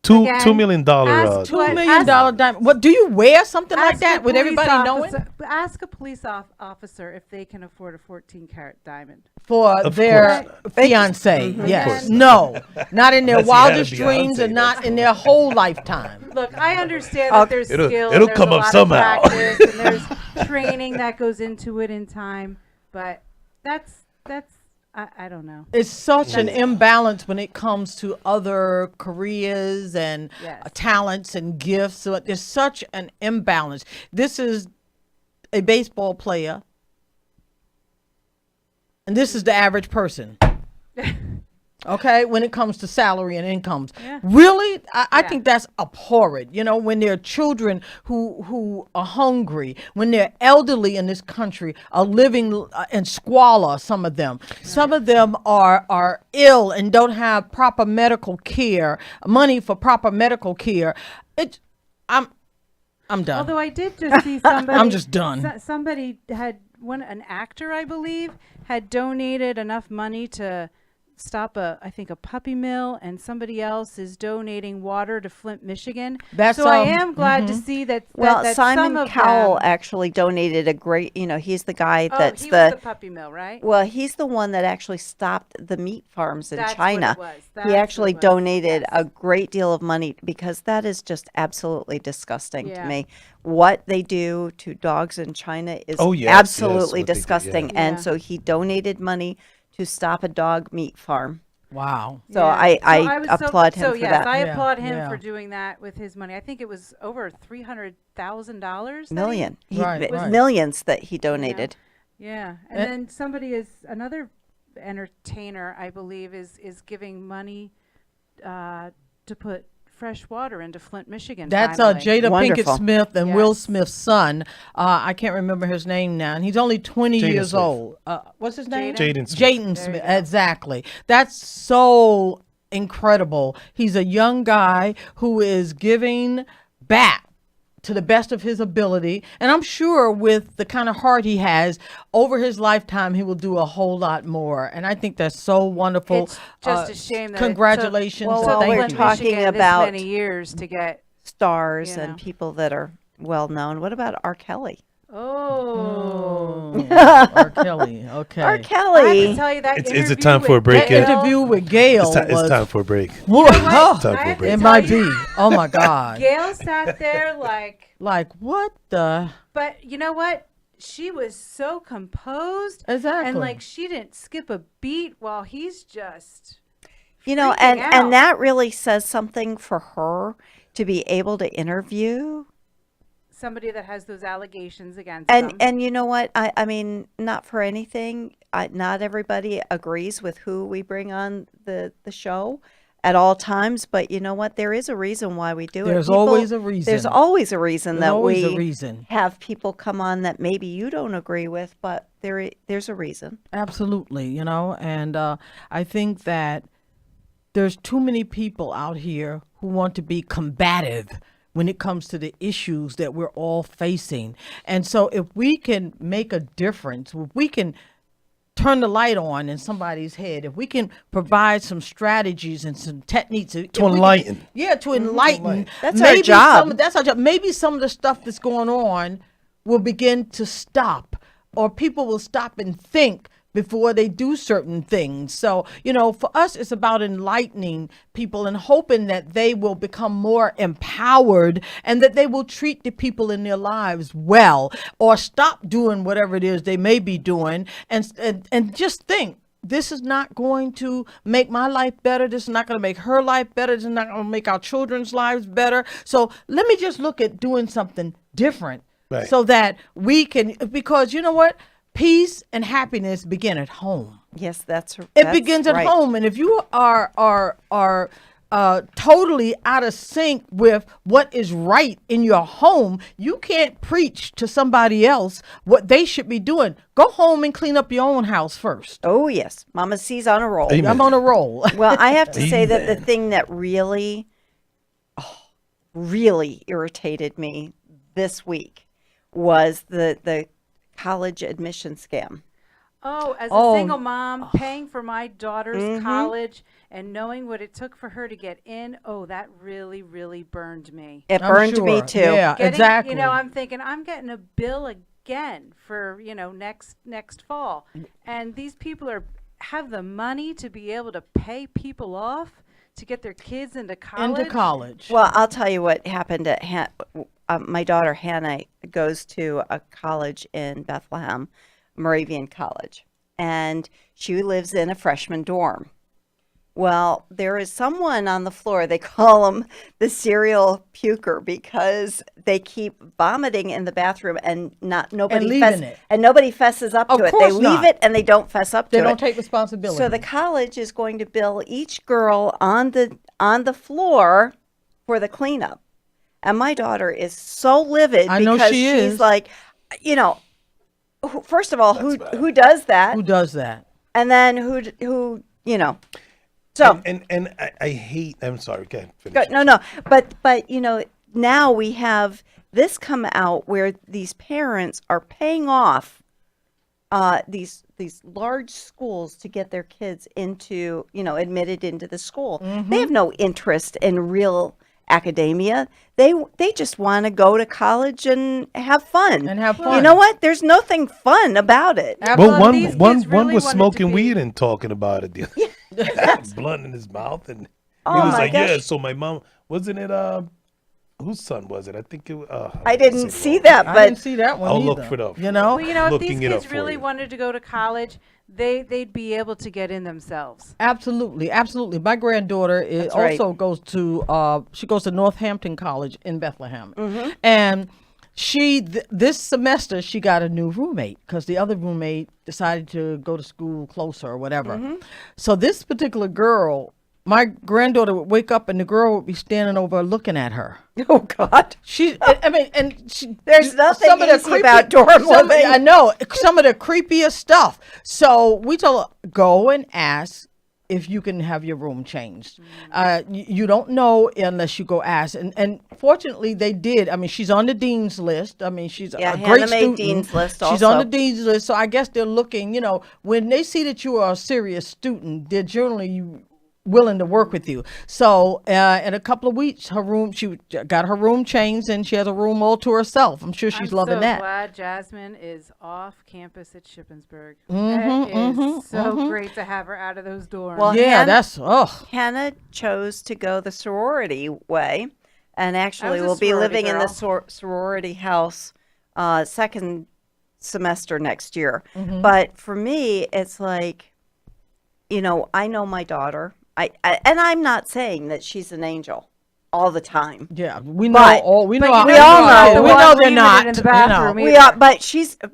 Again, $2 million. ask $2 million diamond. What do you wear something like Ask that a with police everybody knowing officer- Ask a police officer if they can afford a 14-carat diamond. for Of their course not. fiance? Of Yes, course no, not in their Unless you had a wildest dreams Beyonce, and not that's in their whole lifetime. Look, I understand that there's It'll- skill, it'll and there's come a up lot somehow. of practice, and there's training that goes into it in time. But that's I don't know. It's such an imbalance when it comes to other careers and Yes. talents and gifts. So there's such an imbalance. This is a baseball player, and this is the average person. Okay, when it comes to salary and incomes, Yeah. really, I Yeah. think that's abhorrent. You know, when there are children who are hungry, when they're elderly in this country are living in squalor. Some of them are ill and don't have proper medical care, money for proper medical care. I'm done. Although I did just see somebody. I'm just done. Somebody had an actor, I believe, had donated enough money to stop I think a puppy mill, and somebody else is donating water to Flint, Michigan. That's, so I am glad to see that. Well, that Simon some of Cowell them, actually donated a great, he's the guy Oh, that's he was the puppy mill, right? well, he's the one that actually stopped the meat farms in That's what China. it was. That's He what actually it was. donated Yes. a great deal of money because that is just absolutely disgusting Yeah. to me. What they do to dogs in China is Oh, yes, yes, absolutely what they do, yeah. disgusting. Yeah. And so he donated money to stop a dog meat farm. wow. So Yeah. I was applaud him so for yes, that. I Yeah, applaud him yeah. for doing that with his money. I think it was over $300,000. Million. Right, right. Millions that he donated. Yeah, and then somebody another entertainer, I believe, is giving money to put fresh water into Flint, Michigan. That's finally. Jada Wonderful. Pinkett Smith and Will Yes. Smith's son. I can't remember his name now, and he's only 20 Jaden years Smith. old. What's his name? Jaden Smith. Jaden Smith. Exactly. That's so incredible. He's a young guy who is giving back to the best of his ability, and I'm sure with the kind of heart he has, over his lifetime he will do a whole lot more. And I think that's so wonderful. It's just a shame that congratulations. Well, and while thank we're you. Flint, talking Michigan, about- this many years to get. Stars You and know. people that are well known. What about R. Kelly? Oh, R. Kelly. Okay. R. I have to Kelly. tell you that. Is it interview time for a with break That yet? Gail- interview with Gail It's was time for a break. Whoa. Time for I a have to break. It tell might you, be. Oh my God. Gail sat there Like what the? but you know what? She was so composed. Exactly. And like she didn't skip a beat while he's just. And freaking out. and that really says something for her to be able to interview. Somebody that has those allegations against And them. and you know what? I mean, not for anything. Not everybody agrees with who we bring on the show at all times, but you know what? There is a reason why we do it. There's always a reason. There's always a reason There's that always we a reason. have people come on that maybe you don't agree with, but there's a reason. Absolutely, and I think that there's too many people out here who want to be combative when it comes to the issues that we're all facing. And so if we can make a difference, if we can turn the light on in somebody's head, if we can provide some strategies and some techniques to enlighten. to enlighten. That's our maybe job. That's our job. Maybe some of the stuff that's going on will begin to stop, or people will stop and think before they do certain things. So, for us, it's about enlightening people and hoping that they will become more empowered and that they will treat the people in their lives well, or stop doing whatever it is they may be doing, and just think, this is not going to make my life better. This is not going to make her life better. This is not going to make our children's lives better. So let me just look at doing something different, Right. so that we can, because you know what? Peace and happiness begin at home. Yes, that's It begins at right. home, and if you are totally out of sync with what is right in your home, you can't preach to somebody else what they should be doing. Go home and clean up your own house first. Oh yes, Mama C's on a roll. Amen. I'm on a roll. Well, I have to say that the Amen. thing that really really irritated me this week was the college admission scam. Oh, as a Oh. single mom, paying for my daughter's college and knowing what it took for her to get in, that really, really burned me. It I'm burned me sure. too. Yeah, Getting, exactly. I'm thinking I'm getting a bill again for, next fall. And these people have the money to be able to pay people off to get their kids into college. Into college. Well, I'll tell you what happened at my daughter Hannah goes to a college in Bethlehem, Moravian College, and she lives in a freshman dorm. Well, there is someone on the floor, they call him the serial puker, because they keep vomiting in the bathroom and nobody leaving it. and nobody fesses up Of to it. They course leave not. it and they don't fess up They to don't it. take responsibility. So the college is going to bill each girl on the floor for the cleanup. And my daughter is so livid I know because she she's is. like, first of all, who does that? Who does that? And then who. So And I hate. I'm sorry. Go ahead. Finish. no, but now we have this come out where these parents are paying off these large schools to get their kids into admitted into the school. They have no interest in real academia. They just want to go to college and have fun. And have You fun. know what? There's nothing fun about it. Well, these one kids one really was wanted to smoking be- weed and talking about it. The other blunt in his mouth, and he Oh was my like, gosh. "Yeah." So my mom wasn't it? Whose son was it? I think it. I don't didn't say see wrong. that, I but didn't see that one I'll either. look for it up. You know? Well, if these Looking it up kids for really you. wanted to go to college, they'd be able to get in themselves. Absolutely, absolutely. My granddaughter That's right. also goes to Northampton College in Bethlehem, Mm-hmm. and this semester she got a new roommate because the other roommate decided to go to school closer or whatever. Mm-hmm. So this particular girl, my granddaughter would wake up and the girl would be standing over looking at her. oh God. There's nothing easy about dorm living. I know some of the creepiest stuff. So we told her, go and ask if you can have your room changed. You don't know unless you go ask. And fortunately they did. I mean, she's on the dean's list. I mean, she's Yeah, a Hannah great made student. dean's list She's on also. the dean's list. So I guess they're looking, when they see that you are a serious student, they're generally willing to work with you. So in a couple of weeks, she got her room changed and she has a room all to herself. I'm sure she's loving I'm so that. glad Jasmine is off campus at Shippensburg. It is so great to have her out of those dorms. Well, Yeah, Hannah- that's Hannah chose to go the sorority way, and actually I was a will be sorority living in the girl. sorority house second semester next year. But for me, it's like, I know my daughter. And I'm not saying that she's an angel all the time. yeah. We know But- all. We But know. you we all she's know. not the We one know they're leaving it not. in the you know. bathroom We are,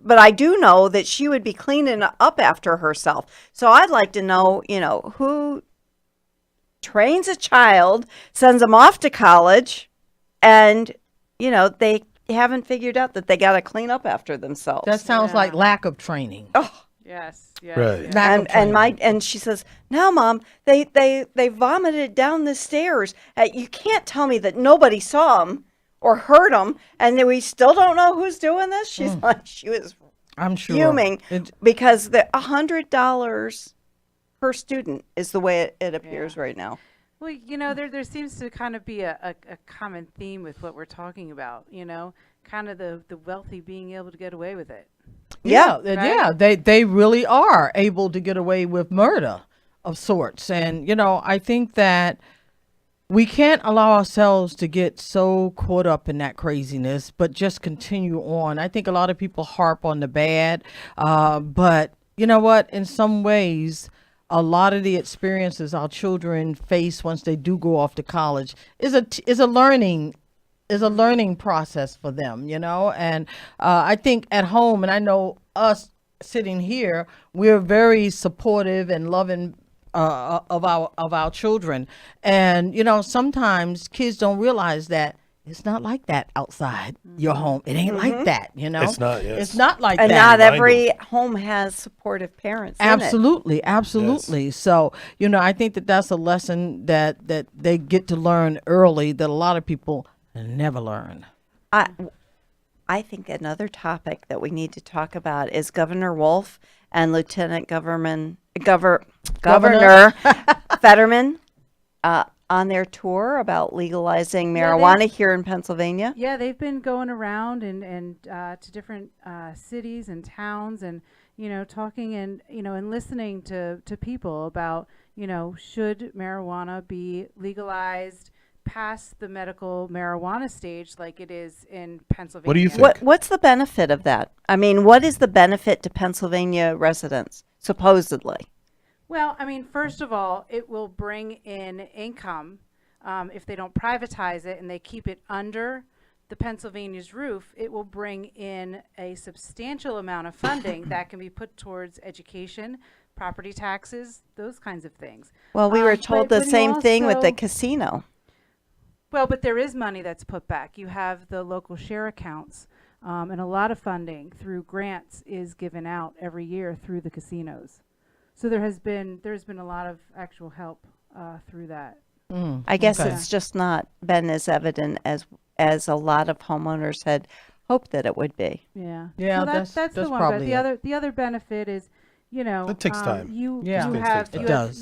but I do know that she would be cleaning up after herself. So I'd like to know, who trains a child, sends them off to college, and they haven't figured out that they got to clean up after themselves. That sounds Yeah. like lack of training. yes. Right. yes. Lack of training. and she says, "No, Mom, they vomited down the stairs. You can't tell me that nobody saw them or heard them, and that we still don't know who's doing this." She's like, she was I'm sure. fuming It- because the $100 per student is the way it appears right now. Well, there seems to kind of be a common theme with what we're talking about, kind of the wealthy being able to get away with it. Yeah, Right? yeah, they really are able to get away with murder of sorts. And, I think that we can't allow ourselves to get so caught up in that craziness, but just continue on. I think a lot of people harp on the bad, but you know what? In some ways, a lot of the experiences our children face once they do go off to college is a learning process for them, and I think at home, and I know us sitting here, we're very supportive and loving of our children, and sometimes kids don't realize that it's not like that outside your home. It ain't like that, It's not, yes. It's not like And that. not every home has supportive parents. in it. Absolutely. So, I think that that's a lesson that they get to learn early that a lot of people and never learn. I think another topic that we need to talk about is Governor Wolf and Lieutenant Governor Fetterman on their tour about legalizing marijuana here in Pennsylvania. Yeah, they've been going around and to different cities and towns, and talking and listening to people about should marijuana be legalized past the medical marijuana stage like it is in Pennsylvania. What do you think? What's the benefit of that? I mean, what is the benefit to Pennsylvania residents, supposedly? Well, I mean, first of all, it will bring in income if they don't privatize it and they keep it under the Pennsylvania's roof. It will bring in a substantial amount of funding that can be put towards education, property taxes, those kinds of things. Well, we were told but the you same thing with the also- casino. Well, but there is money that's put back. You have the local share accounts, and a lot of funding through grants is given out every year through the casinos. So there's been a lot of actual help through that. I guess Okay. it's just not been as evident as a lot of homeowners had hoped that it would be. Yeah. Yeah, So that's the one. probably But the other benefit is, It takes time. Yeah. You It have takes you time. have, does.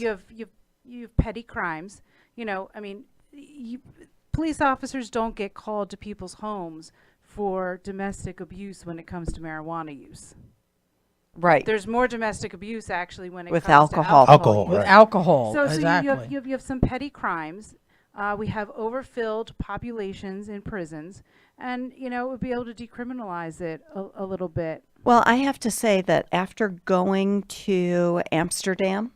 you have petty crimes. I mean, police officers don't get called to people's homes for domestic abuse when it comes to marijuana use. Right. There's more domestic abuse actually when it With comes alcohol. to Alcohol, With right. alcohol, So exactly. you have some petty crimes. We have overfilled populations in prisons, and it would be able to decriminalize it a little bit. Well, I have to say that after going to Amsterdam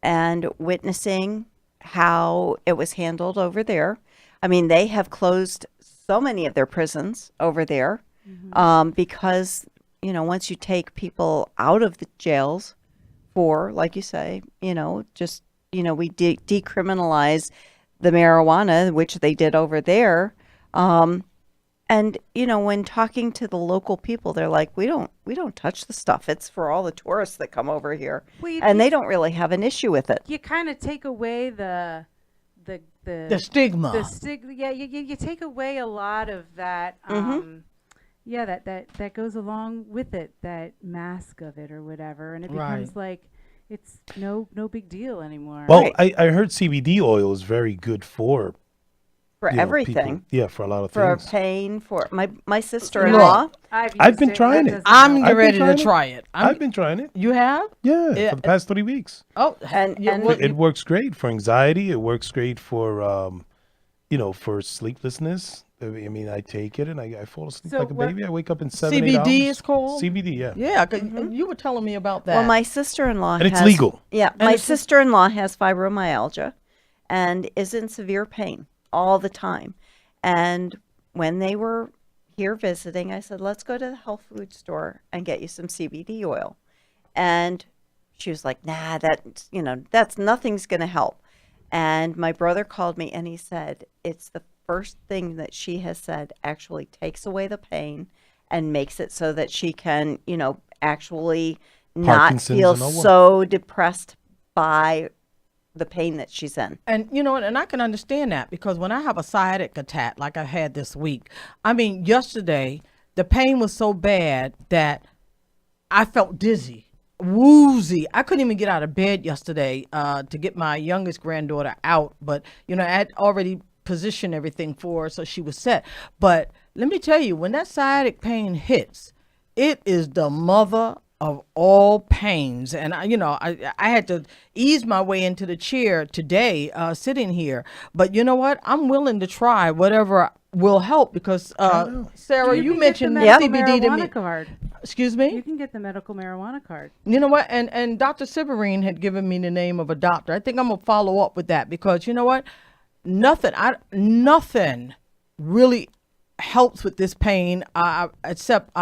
and witnessing how it was handled over there, I mean, they have closed so many of their prisons over there because, once you take people out of the jails for, like you say, we decriminalize the marijuana, which they did over there. And when talking to the local people, they're like, we don't touch the stuff. It's for all the tourists that come over here, Well, and they don't really have an issue with it. You kind of take away the stigma. the stigma. Yeah, you take away a lot of that. Yeah, that goes along with it, that mask of it or whatever, and it becomes Right. like it's no big deal anymore. Well, Right. I heard CBD oil is very good for For people. everything, Yeah, for a lot of for things. pain, for my sister-in-law. I've I've been used trying That it. doesn't I'm help. I've been ready to trying it. try it. I've been trying it. You have? Yeah, Yeah, for the past 3 weeks. Oh, And- yeah, and- well, It works great for anxiety. It works great for for sleeplessness. I mean, I take it and I fall asleep So like a what- baby. I wake up in 7-8 CBD hours. is called? CBD, yeah. yeah, 'cause you were telling me about that. Well, my sister-in-law And it's has, legal. Yeah, And my it's just- sister-in-law has fibromyalgia and is in severe pain all the time. And when they were here visiting, I said, let's go to the health food store and get you some CBD oil. And she was like, nah, that's nothing's going to help. And my brother called me and he said, it's the first thing that she has said actually takes away the pain and makes it so that she can, actually not Parkinson's feel and all what? so depressed by the pain that she's in. And and I can understand that because when I have a sciatic attack like I had this week, I mean, yesterday the pain was so bad that I felt dizzy, woozy. I couldn't even get out of bed yesterday to get my youngest granddaughter out. But I had already positioned everything for her, so she was set. But let me tell you, when that sciatic pain hits, it is the mother of all pains. And I had to ease my way into the chair today, sitting here. But you know what? I'm willing to try whatever will help because Sarah, you can mentioned get the CBD medical to marijuana me. card. Excuse You me? can get the medical marijuana card. You know what? And Dr. Siberine had given me the name of a doctor. I think I'm gonna follow up with that because you know what? Nothing really helps with this pain except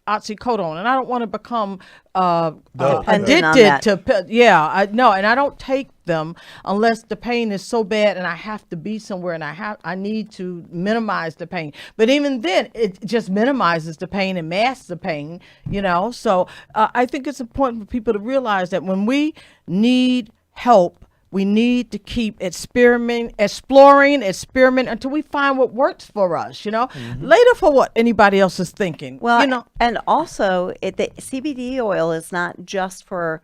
oxycodone, and I don't want to become Dependent on addicted that. to I know, and I don't take them unless the pain is so bad and I have to be somewhere and I need to minimize the pain. But even then, it just minimizes the pain and masks the pain, So I think it's important for people to realize that when we need help, we need to keep exploring until we find what works for us, later for what anybody else is thinking. Well, and also the CBD oil is not just for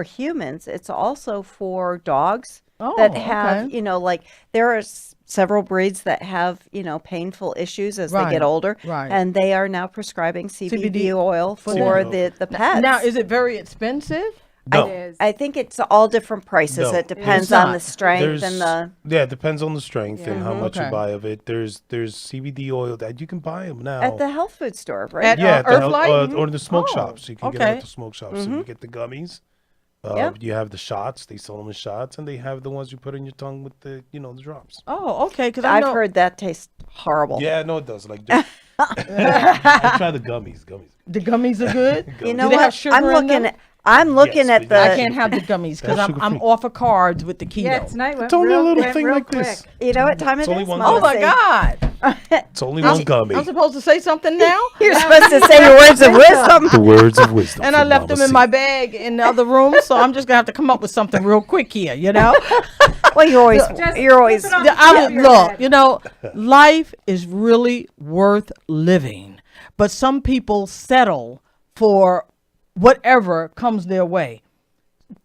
humans. It's also for dogs that have, okay. like there are several breeds that have, painful issues as they Right, get older. right. And they are now prescribing CBD oil for them. the pets. Now, is it very expensive? No. It is. I think it's all different prices. No, It depends it's on not. the strength and the. Yeah, it depends on the strength and how much Okay. you buy of it. There's CBD oil that you can buy them now. At the health food store, right? At- yeah, at the Earthlight? or the smoke Oh, shops. You can get it okay. at the smoke shops. So you get the gummies. Yep. You have the shots. They sell them in shots, and they have the ones you put in your tongue with the the drops. Oh, okay. Because I I've know. heard that tastes horrible. Yeah, no, it does. Like, I try the gummies. The gummies are good. You Do know they have what? sugar I'm in looking them? at. I'm looking Yes, at we the. do. I can't have the gummies because That's I'm sugar-free. off of carbs with the keto. Yeah, tonight went It's only a real, little went thing real like quick. this. You know what time it It's only is? one Mama? Oh my Say- God! It's only one gummy. I'm supposed to say something now, You're supposed to say your words of wisdom. The words of wisdom. and I from left them Mama in my C. bag in the other room, so I'm just gonna have to come up with something real quick here. Well, you're always. Just You're always. flip it off Yeah, the I top would of your look. head. Life is really worth living, but some people settle for whatever comes their way.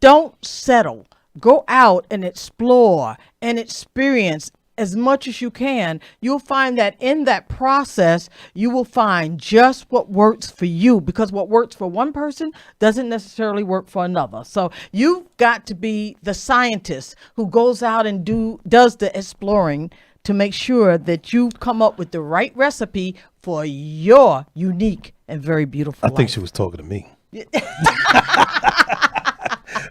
Don't settle. Go out and explore and experience as much as you can. You'll find that in that process, you will find just what works for you, because what works for one person doesn't necessarily work for another. So you've got to be the scientist who goes out and does the exploring to make sure that you come up with the right recipe for your unique and very beautiful I life. think she was talking to me.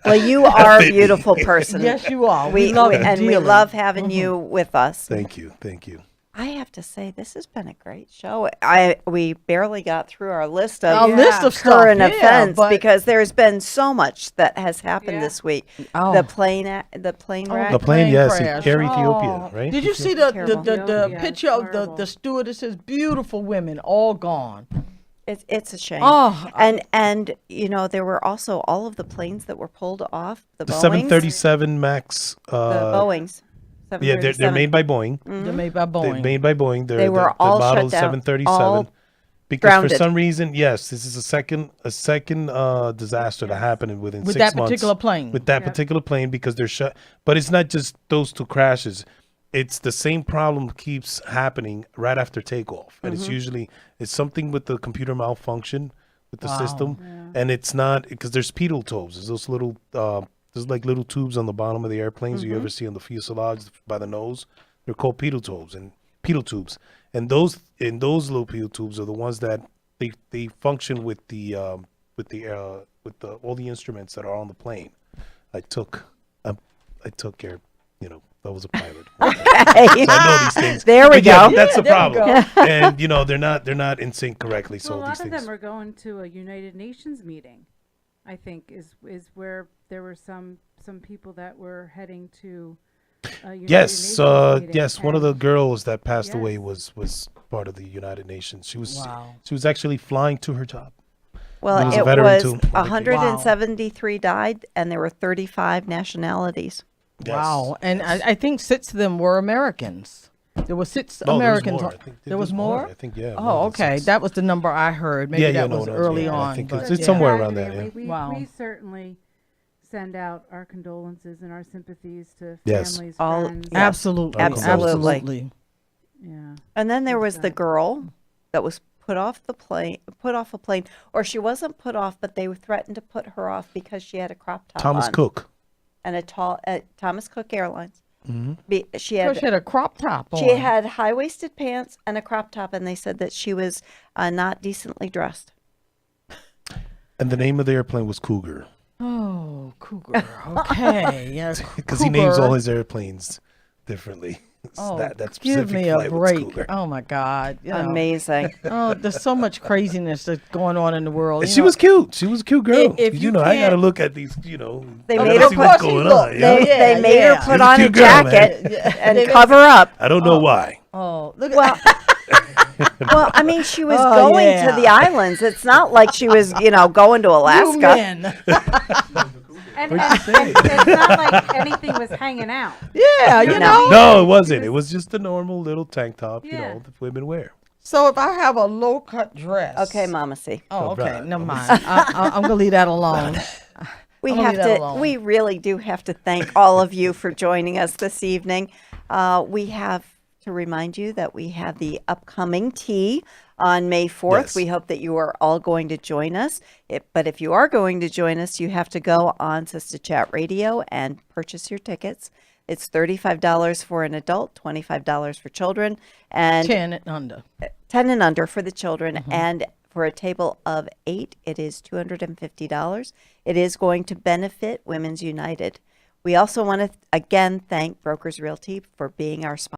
Well, you are a beautiful person. Yes, you are. We love you and we dearly. love having you with us. Thank you. Thank you. I have to say, this has been a great show. We barely got through our list of Our list of stuff, current yeah, events but- because there's been so much that has happened Yeah. this week. Oh. The plane wreck. The plane, Plane yes, crash. Air Ethiopia, Oh. right? Did you see the Terrible. Yeah, picture of horrible. the stewardesses? Beautiful women, all gone. It's a shame. Oh, and there were also all of the planes that were pulled off. The The Boeings. 737 Max. The Boeings. Yeah, they're 737. made by Boeing. they're made by They're Boeing. made by Boeing. They're They were the all model shut down, 737. all Because grounded. for some reason, yes, this is a second disaster that happened within With 6 that months. particular plane. With that particular plane, because they're shut. But it's not just those two crashes. It's the same problem keeps happening right after takeoff, and it's something with the computer malfunction with the system, and it's not because there's pedal tubes. There's those little there's like little tubes on the bottom of the airplanes you ever see on the fuselage by the nose. They're called pedal tubes, and those little pedal tubes are the ones that they function with the all the instruments that are on the plane. I took care. I was a pilot. So I know these things. There we But yeah, go. that's the there we problem. And they're not in sync correctly. So Well, a lot these of things. them are going to a United Nations meeting. I think is where there were some people that were heading to. A United Yes, Nations meeting, yes. One of the and- girls that passed away Yes. was part of the United Nations. She was Wow. she was actually flying to her job. He Well, was a it veteran was too. 173 died, and there were 35 nationalities. Yes. Wow. And I think 6 of them were Americans. There were 6 No, there was Americans. more. on- I think there was more? I think yeah. more Oh, than okay. 6. That was the number I heard. Maybe that was no, early yeah, on. I think but it's yeah. somewhere around that. Tragedy. Yeah. Wow. We certainly send out our condolences and our sympathies to Yes. families, All- friends. yes. Absolutely. Absolutely. Absolutely. Yeah. And then there was the Exactly. girl that was put off a plane, or she wasn't put off, but they threatened to put her off because she had a crop top Thomas on. Cook. And Thomas Cook Airlines. Mm-hmm. She So had she had a crop top on. she had high-waisted pants and a crop top, and they said that she was not decently dressed. And the name of the airplane was Cougar. Oh, Cougar. Okay. Yeah. Because he names all Cougar. his airplanes differently. It's Oh, that give specific me a flight was break. Cougar. Oh my God. You know. Amazing. Oh, there's so much craziness that's going on in the world. And you she know. was cute. She was a cute girl. If you I got to can't- look at these, They I made gotta her see put- what's Of course going she on. looked- you know? They made yeah. her put She's a on a cute girl, man. jacket and They- cover up. I don't know why. Oh, look Well, at well, I mean, she was Oh, going yeah. to the islands. It's not like she was, going to you Alaska. men. And, What'd and, you say? and it's not like anything was hanging out. Yeah, you know. No, it wasn't. It was just a normal little tank top, you Yeah. know, that women wear. So if I have a low cut dress. Okay, Mama C. Oh, okay. Alright, Never mind. I'm gonna leave that alone. We I'm gonna have leave that to. alone. We really do have to thank all of you for joining us this evening. We have to remind you that we have the upcoming tea on May 4th. Yes. We hope that you are all going to join us. But if you are going to join us, you have to go on Sistah Chat Radio and purchase your tickets. It's $35 for an adult, $25 for children, and 10 and under. 10 and under for the children. And for a table of 8, it is $250. It is going to benefit Women's United. We also want to again thank Brokers Realty for being our sponsor.